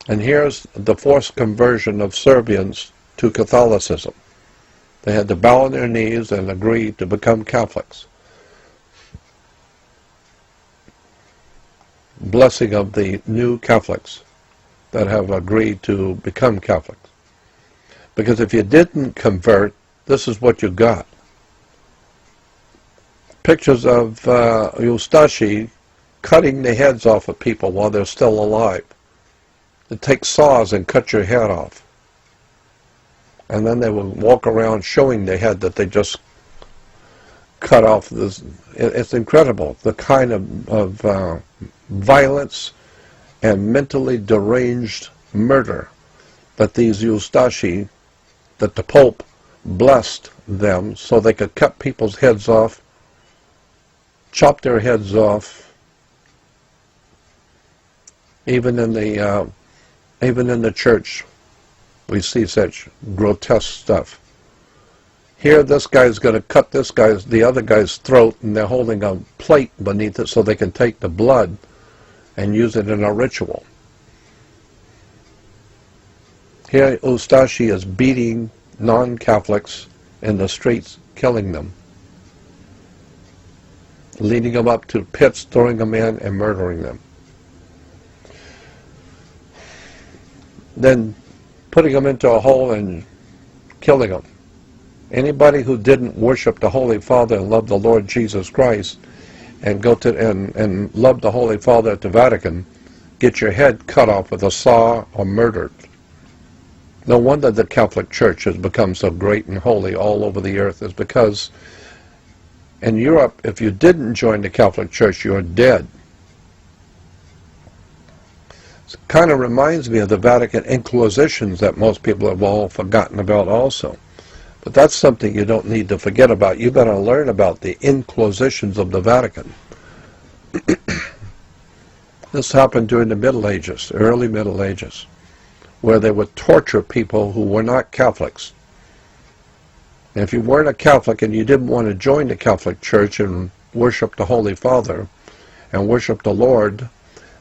And here's the forced conversion of Serbians to Catholicism. They had to bow on their knees and agree to become Catholics. Blessing of the new Catholics that have agreed to become Catholics. Because if you didn't convert, this is what you got. Pictures of Eustachi cutting the heads off of people while they're still alive. They take saws and cut your head off. And then they would walk around showing the head that they just cut off. It's incredible, the kind of violence and mentally deranged murder that these Eustachi, that the Pope blessed them so they could cut people's heads off, chop their heads off. Even in the church, we see such grotesque stuff. Here, this guy's going to cut the other guy's throat, and they're holding a plate beneath it so they can take the blood and use it in a ritual. Here, Eustachi is beating non-Catholics in the streets, killing them, leading them up to pits, throwing them in, and murdering them. Then putting them into a hole and killing them. Anybody who didn't worship the Holy Father and love the Lord Jesus Christ and go to and love the Holy Father at the Vatican, get your head cut off with a saw or murdered. No wonder the Catholic Church has become so great and holy all over the earth. Is because in Europe, if you didn't join the Catholic Church, you're dead. It kind of reminds me of the Vatican Inquisitions that most people have all forgotten about also. But that's something you don't need to forget about. You better learn about the Inquisitions of the Vatican. This happened during the Middle Ages, early Middle Ages, where they would torture people who were not Catholics. And if you weren't a Catholic and you didn't want to join the Catholic Church and worship the Holy Father and worship the Lord,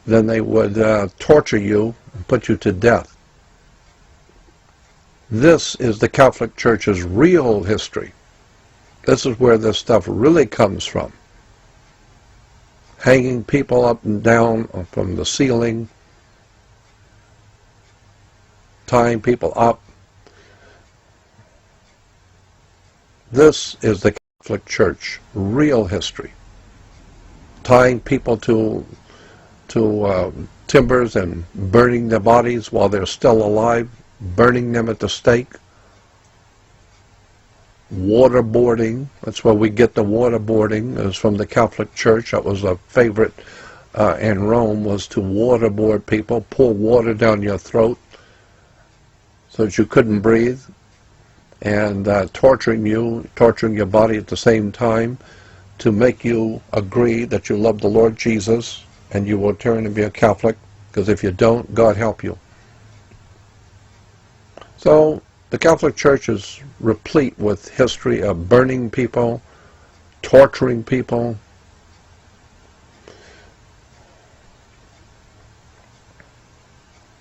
then they would torture you and put you to death. This is the Catholic Church's real history. This is where this stuff really comes from. Hanging people up and down from the ceiling, tying people up. This is the Catholic Church real history. Tying people to timbers and burning their bodies while they're still alive, burning them at the stake. Waterboarding, that's where we get the waterboarding, is from the Catholic Church. That was a favorite in Rome, was to waterboard people, pour water down your throat so that you couldn't breathe, and torturing your body at the same time to make you agree that you love the Lord Jesus and you will turn and be a Catholic, because if you don't, God help you. So the Catholic Church is replete with history of burning people, torturing people,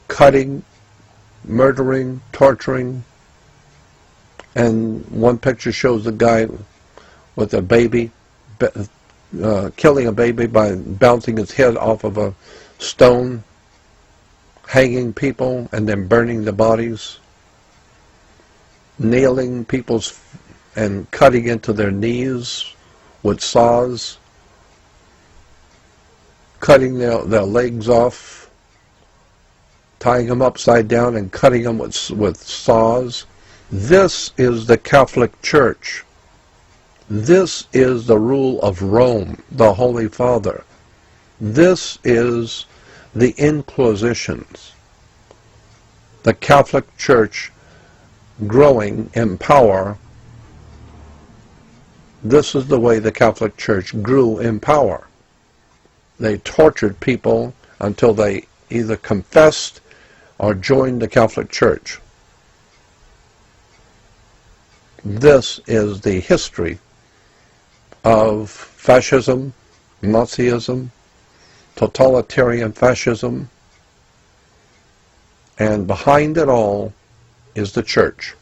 cutting, murdering, torturing. And one picture shows a guy with a baby, killing a baby by bouncing his head off of a stone, hanging people and then burning the bodies, nailing people's and cutting into their knees with saws, cutting their legs off, tying them upside down and cutting them with saws. This is the Catholic Church. This is the rule of Rome, the Holy Father. This is the Inquisitions. The Catholic Church growing in power. This is the way the Catholic Church grew in power. They tortured people until they either confessed or joined the Catholic Church. This is the history of fascism, Nazism, totalitarian fascism, And behind it all is the church.